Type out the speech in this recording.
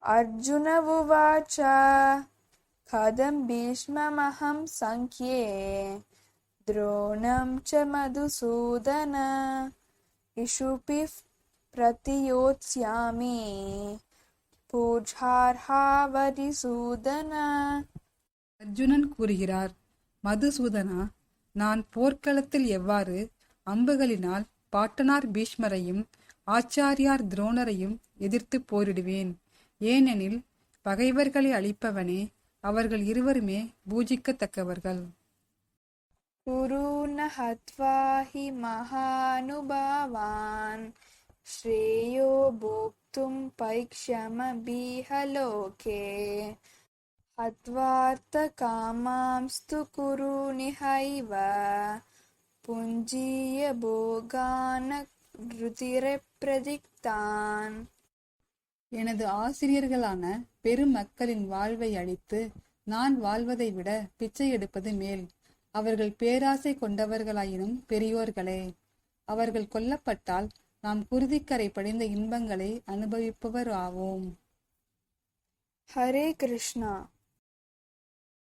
अर्जुन उवाच कथं भीष्ममहं संख्ये द्रोणं च मधुसूदन इषुभिः प्रतियोत्स्यामि पूजार्हा वरिसूदन. அர்ஜுனன் கூறுகிறார், மதுசூதனா, நான் போர்க்களத்தில் எவ்வாறு அம்புகளினால் பாட்டனார் பீஷ்மரையும் ஆச்சாரியார் துரோணரையும் எதிர்த்து போரிடுவேன்? ஏனெனில் பகைவர்களை அழிப்பவனே, அவர்கள் இருவருமே பூஜிக்கத்தக்கவர்கள். குருன ஹத்வா ஹி மஹானுபாவான் ஸ்ரேயோ போக்தும் பைக்ஷமபீஹ லோகே ஹத்வார்த்த காமாம்ஸ்து குருநிஹைவ புஞ்சீய போகான ருதிரப்பிரதிக்தான். எனது ஆசிரியர்களான பெருமக்களின் வாழ்வை அழித்து நான் வாழ்வதை விட பிச்சை எடுப்பது மேல். அவர்கள் பேராசை கொண்டவர்களாயினும் பெரியோர்களே. அவர்கள் கொல்லப்பட்டால் நாம் குருதிக்கரை படிந்த இன்பங்களை அனுபவிப்பவர் ஆவோம். ஹரே கிருஷ்ணா.